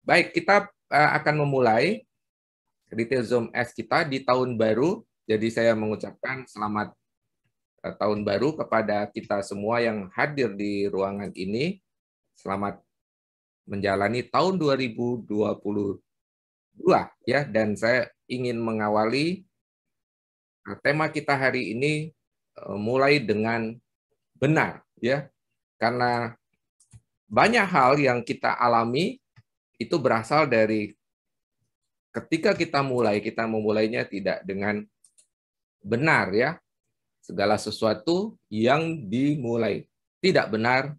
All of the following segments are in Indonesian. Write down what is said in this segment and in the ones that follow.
Baik, kita akan memulai Retail Zoom S kita di tahun baru. Jadi saya mengucapkan selamat tahun baru kepada kita semua yang hadir di ruangan ini. Selamat menjalani tahun 2022 ya, dan saya ingin mengawali tema kita hari ini mulai dengan benar ya. Karena banyak hal yang kita alami itu berasal dari ketika kita memulainya tidak dengan benar ya. Segala sesuatu yang dimulai tidak benar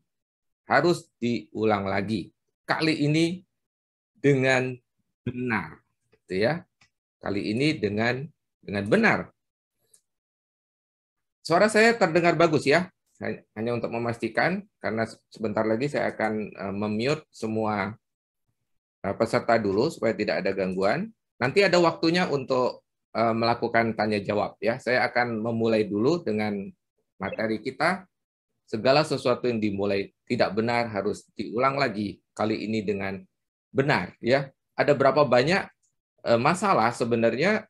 harus diulang lagi. Kali ini dengan benar, gitu ya. Kali ini dengan benar. Suara saya terdengar bagus ya. Hanya untuk memastikan, karena sebentar lagi saya akan memute semua peserta dulu supaya tidak ada gangguan. Nanti ada waktunya untuk melakukan tanya jawab ya. Saya akan memulai dulu dengan materi kita. Segala sesuatu yang dimulai tidak benar harus diulang lagi. Kali ini dengan benar ya. Ada berapa banyak masalah sebenarnya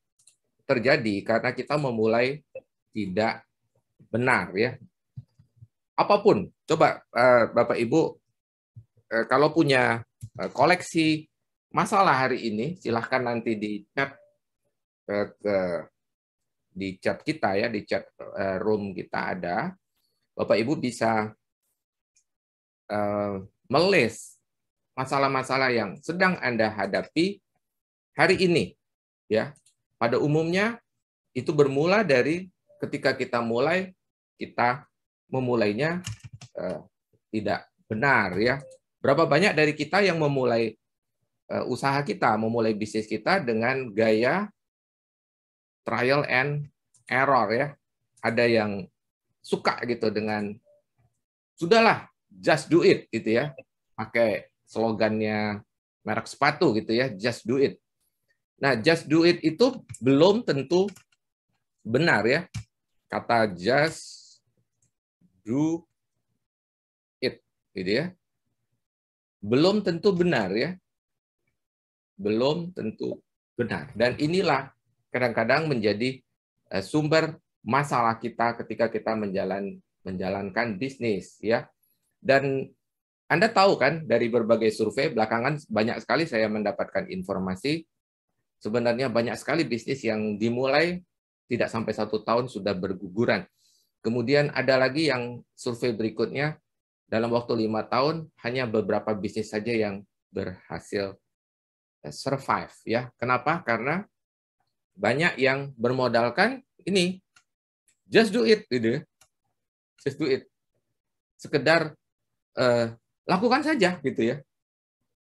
terjadi karena kita memulai tidak benar ya. Apapun, coba Bapak Ibu kalau punya koleksi masalah hari ini, silahkan nanti di chat kita ya, di chat room kita ada. Bapak Ibu bisa melis masalah-masalah yang sedang Anda hadapi hari ini ya. Pada umumnya itu bermula dari ketika kita memulainya tidak benar ya. Berapa banyak dari kita yang memulai usaha kita, memulai bisnis kita dengan gaya trial and error ya. Ada yang suka gitu dengan sudahlah, just do it gitu ya. Pakai slogannya merek sepatu gitu ya, just do it. Nah, just do it itu belum tentu benar ya. Kata just do it gitu ya. Belum tentu benar ya. Belum tentu benar. Dan inilah kadang-kadang menjadi sumber masalah kita ketika kita menjalankan bisnis ya. Dan Anda tahu kan dari berbagai survei belakangan banyak sekali saya mendapatkan informasi sebenarnya banyak sekali bisnis yang dimulai tidak sampai 1 tahun sudah berguguran. Kemudian ada lagi yang survei berikutnya dalam waktu 5 tahun hanya beberapa bisnis saja yang berhasil survive ya. Kenapa? Karena banyak yang bermodalkan ini just do it gitu. Just do it. Sekedar lakukan saja gitu ya.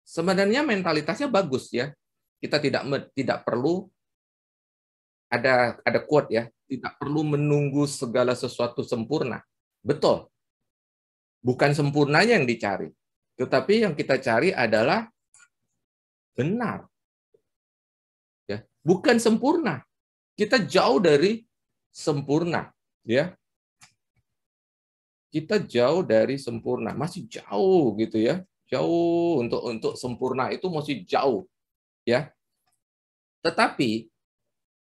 Sebenarnya mentalitasnya bagus ya. Kita tidak perlu ada quote ya, tidak perlu menunggu segala sesuatu sempurna. Betul. Bukan sempurnanya yang dicari, tetapi yang kita cari adalah benar. Ya, bukan sempurna. Kita jauh dari sempurna, ya. Kita jauh dari sempurna, masih jauh gitu ya. Jauh untuk sempurna itu masih jauh, ya. Tetapi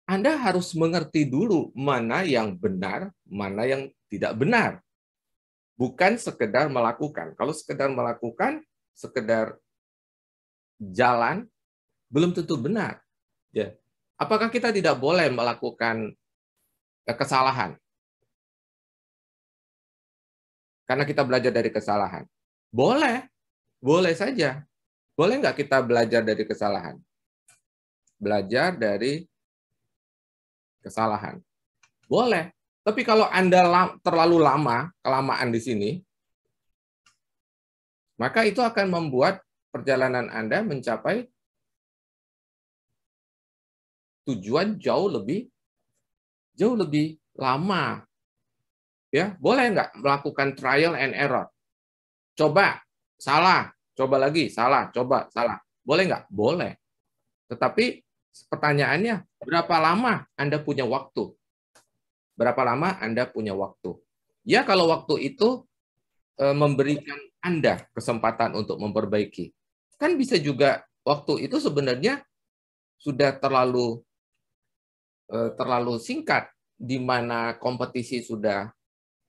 Anda harus mengerti dulu mana yang benar, mana yang tidak benar. Bukan sekedar melakukan. Kalau sekedar melakukan, sekedar jalan, belum tentu benar. Ya. Apakah kita tidak boleh melakukan kesalahan? Karena kita belajar dari kesalahan. Boleh. Boleh saja. Boleh nggak kita belajar dari kesalahan? Belajar dari kesalahan. Boleh. Tapi kalau Anda terlalu kelamaan di sini, maka itu akan membuat perjalanan Anda mencapai tujuan jauh lebih lama. Ya, boleh nggak melakukan trial and error? Coba, salah, coba lagi, salah, coba, salah. Boleh nggak? Boleh. Tetapi pertanyaannya, berapa lama Anda punya waktu? Berapa lama Anda punya waktu? Ya, kalau waktu itu memberikan Anda kesempatan untuk memperbaiki. Kan bisa juga waktu itu sebenarnya sudah terlalu singkat, di mana kompetisi sudah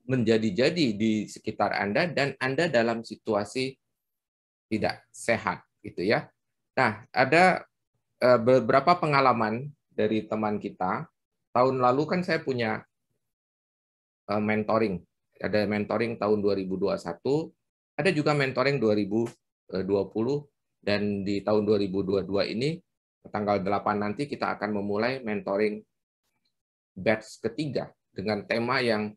menjadi-jadi di sekitar Anda dan Anda dalam situasi tidak sehat, gitu ya. Nah, ada beberapa pengalaman dari teman kita. Tahun lalu kan saya punya mentoring. Ada mentoring tahun 2021, ada juga mentoring 2020, dan di tahun 2022 ini, tanggal 8 nanti kita akan memulai mentoring batch ketiga dengan tema yang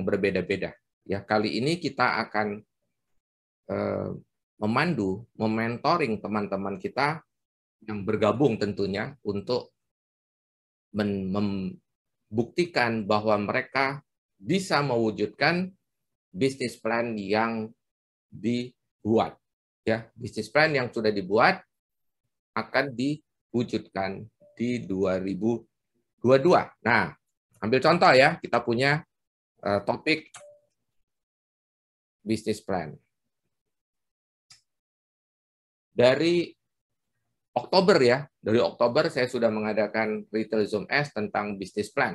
berbeda-beda. Ya, kali ini kita akan mementoring teman-teman kita yang bergabung tentunya untuk membuktikan bahwa mereka bisa mewujudkan bisnis plan yang dibuat. Ya, bisnis plan yang sudah dibuat akan diwujudkan di 2022. Nah, ambil contoh ya, kita punya topik bisnis plan. Dari Oktober ya, dari Oktober saya sudah mengadakan Retail Zoom S tentang bisnis plan.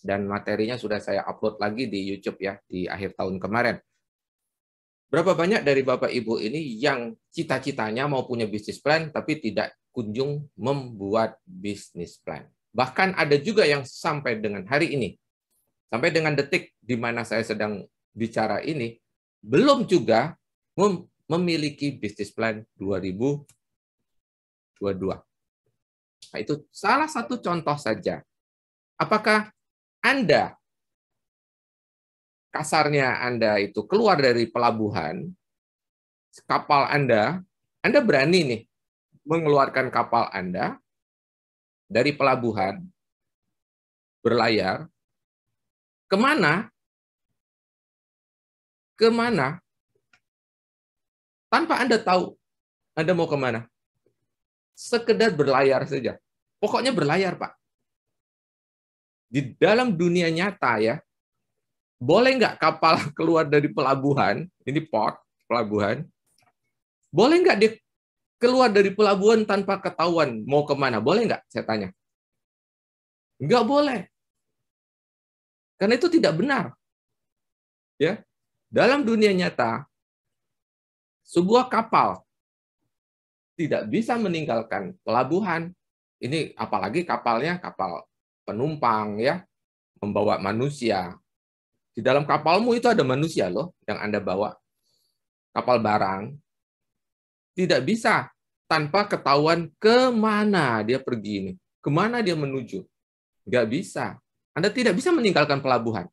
Dan materinya sudah saya upload lagi di YouTube ya, di akhir tahun kemarin. Berapa banyak dari Bapak Ibu ini yang cita-citanya mau punya bisnis plan, tapi tidak kunjung membuat bisnis plan? Bahkan ada juga yang sampai dengan hari ini, sampai dengan detik di mana saya sedang bicara ini, belum juga memiliki bisnis plan 2022. Nah, itu salah satu contoh saja. Apakah Anda, kasarnya Anda itu keluar dari pelabuhan, kapal Anda berani nih mengeluarkan kapal Anda dari pelabuhan, berlayar, kemana? Kemana? Tanpa Anda tahu Anda mau kemana. Sekedar berlayar saja. Pokoknya berlayar, Pak. Di dalam dunia nyata ya, boleh nggak kapal keluar dari pelabuhan, ini port, pelabuhan, boleh nggak dia keluar dari pelabuhan tanpa ketahuan mau kemana? Boleh nggak? Saya tanya. Nggak boleh. Karena itu tidak benar. Ya, dalam dunia nyata, sebuah kapal tidak bisa meninggalkan pelabuhan. Ini apalagi kapalnya kapal penumpang ya, membawa manusia. Di dalam kapalmu itu ada manusia loh yang Anda bawa. Kapal barang tidak bisa tanpa ketahuan kemana dia pergi ini, kemana dia menuju. Nggak bisa. Anda tidak bisa meninggalkan pelabuhan.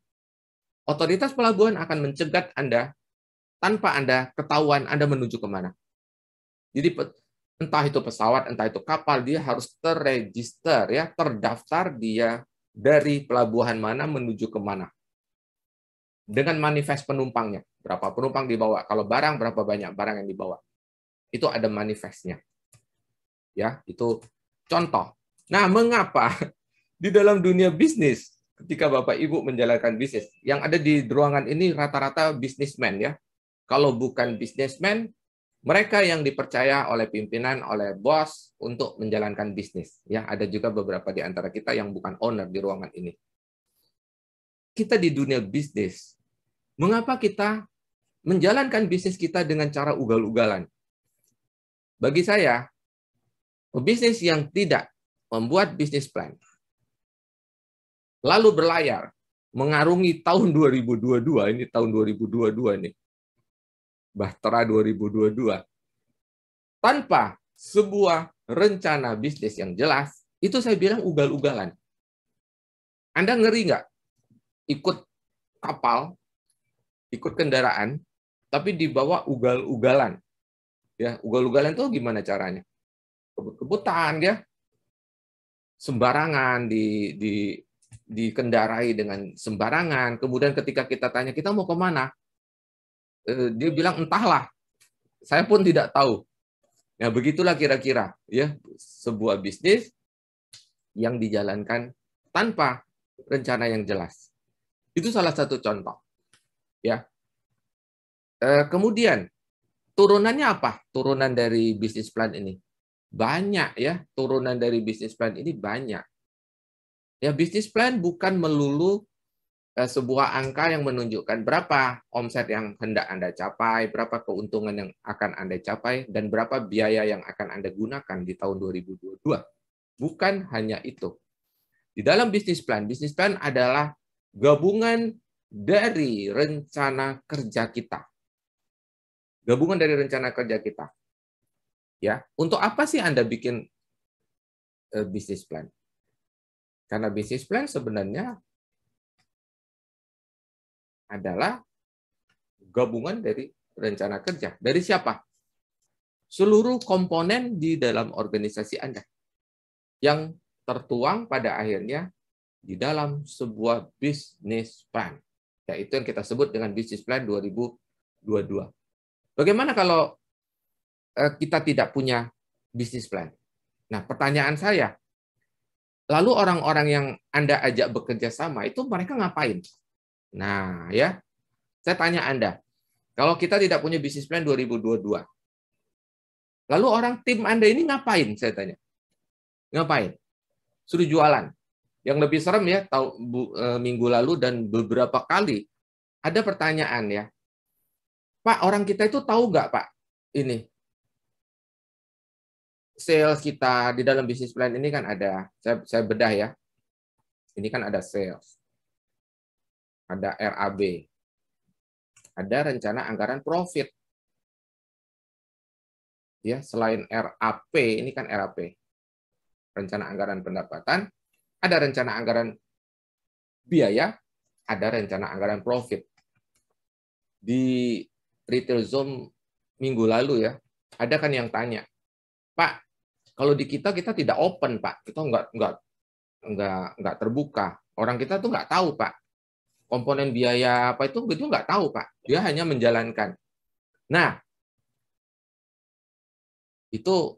Otoritas pelabuhan akan mencegat Anda tanpa Anda ketahuan Anda menuju kemana. Jadi entah itu pesawat, entah itu kapal, dia harus terregister, ya, terdaftar dia dari pelabuhan mana menuju kemana. Dengan manifest penumpangnya, berapa penumpang dibawa, kalau barang berapa banyak barang yang dibawa. Itu ada manifestnya. Ya, itu contoh. Nah, mengapa di dalam dunia bisnis, ketika Bapak Ibu menjalankan bisnis, yang ada di ruangan ini rata-rata bisnismen ya. Kalau bukan bisnismen, mereka yang dipercaya oleh pimpinan, oleh bos untuk menjalankan bisnis. Ya, ada juga beberapa di antara kita yang bukan owner di ruangan ini. Kita di dunia bisnis, mengapa kita menjalankan bisnis kita dengan cara ugal-ugalan? Bagi saya, pebisnis yang tidak membuat bisnis plan, lalu berlayar, mengarungi tahun 2022, ini tahun 2022 nih, Bahtera 2022, tanpa sebuah rencana bisnis yang jelas, itu saya bilang ugal-ugalan. Anda ngeri nggak? Ikut kapal, ikut kendaraan, tapi dibawa ugal-ugalan. Ya, ugal-ugalan itu gimana caranya? Kebut-kebutan, ya, sembarangan dikendarai dengan sembarangan. Kemudian ketika kita tanya kita mau kemana, dia bilang entahlah. Saya pun tidak tahu. Nah, begitulah kira-kira ya sebuah bisnis yang dijalankan tanpa rencana yang jelas. Itu salah satu contoh. Ya. Kemudian turunannya apa? Turunan dari bisnis plan ini. Banyak ya, turunan dari bisnis plan ini banyak. Ya, bisnis plan bukan melulu sebuah angka yang menunjukkan berapa omset yang hendak Anda capai, berapa keuntungan yang akan Anda capai, dan berapa biaya yang akan Anda gunakan di tahun 2022. Bukan hanya itu. Di dalam bisnis plan adalah gabungan dari rencana kerja kita. Gabungan dari rencana kerja kita. Ya, untuk apa sih Anda bikin bisnis plan? Karena bisnis plan sebenarnya adalah gabungan dari rencana kerja. Dari siapa? Seluruh komponen di dalam organisasi Anda yang tertuang pada akhirnya di dalam sebuah bisnis plan. Yaitu yang kita sebut dengan bisnis plan 2022. Bagaimana kalau kita tidak punya bisnis plan? Nah, pertanyaan saya, lalu orang-orang yang Anda ajak bekerja sama itu mereka ngapain? Nah, ya, saya tanya Anda, kalau kita tidak punya bisnis plan 2022, lalu orang tim Anda ini ngapain? Saya tanya. Ngapain? Suruh jualan. Yang lebih serem ya, minggu lalu dan beberapa kali ada pertanyaan ya, Pak, orang kita itu tahu nggak Pak, ini sales kita di dalam bisnis plan ini kan ada, saya bedah ya, ini kan ada sales, ada RAB, ada rencana anggaran profit. Ya, selain RAP, ini kan RAP, rencana anggaran pendapatan, ada rencana anggaran biaya, ada rencana anggaran profit. Di Retail Zoom minggu lalu ya, ada kan yang tanya, Pak, kalau di kita tidak open Pak, kita nggak terbuka. Orang kita tuh nggak tahu Pak, komponen biaya apa itu nggak tahu Pak. Dia hanya menjalankan. Nah, itu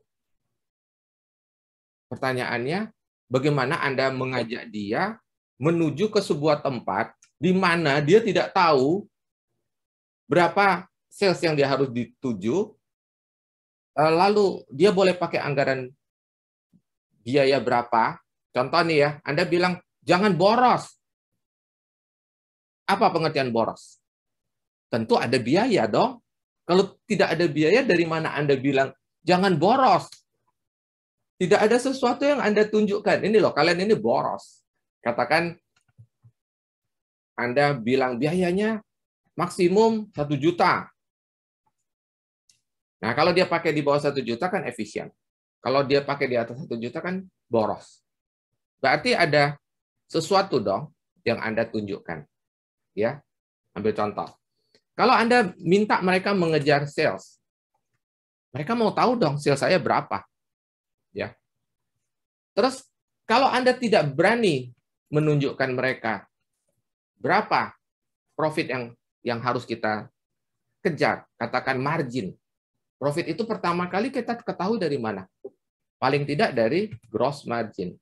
pertanyaannya, bagaimana Anda mengajak dia menuju ke sebuah tempat di mana dia tidak tahu berapa sales yang dia harus dituju, lalu dia boleh pakai anggaran biaya berapa. Contoh nih ya, Anda bilang, jangan boros. Apa pengertian boros? Tentu ada biaya dong. Kalau tidak ada biaya, dari mana Anda bilang, jangan boros? Tidak ada sesuatu yang Anda tunjukkan. Ini loh, kalian ini boros. Katakan, Anda bilang biayanya maksimum 1 juta. Nah, kalau dia pakai di bawah 1 juta kan efisien. Kalau dia pakai di atas 1 juta kan boros. Berarti ada sesuatu dong yang Anda tunjukkan. Ya, ambil contoh. Kalau Anda minta mereka mengejar sales, mereka mau tahu dong sales saya berapa. Ya. Terus kalau Anda tidak berani menunjukkan mereka berapa profit yang harus kita kejar, katakan margin. Profit itu pertama kali kita ketahui dari mana? Paling tidak dari gross margin.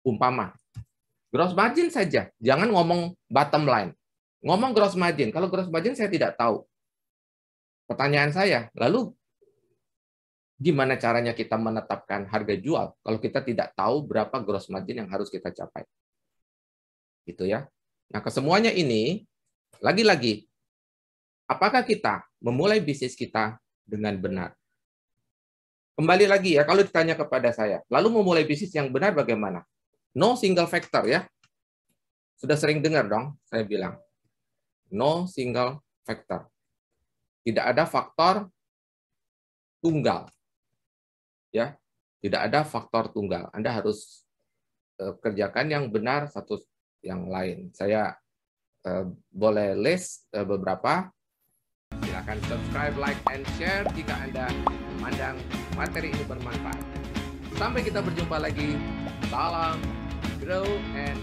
Umpama. Gross margin saja. Jangan ngomong bottom line. Ngomong gross margin. Kalau gross margin saya tidak tahu. Pertanyaan saya, lalu gimana caranya kita menetapkan harga jual kalau kita tidak tahu berapa gross margin yang harus kita capai? Gitu ya. Nah, kesemuanya ini, lagi-lagi, apakah kita memulai bisnis kita dengan benar? Kembali lagi ya, kalau ditanya kepada saya, lalu memulai bisnis yang benar bagaimana? No single factor ya. Sudah sering dengar dong, saya bilang. No single factor. Tidak ada faktor tunggal. Ya, tidak ada faktor tunggal. Anda harus kerjakan yang benar satu yang lain. Saya boleh list beberapa. Silakan subscribe, like, and share jika Anda memandang materi ini bermanfaat. Sampai kita berjumpa lagi. Salam, grow, and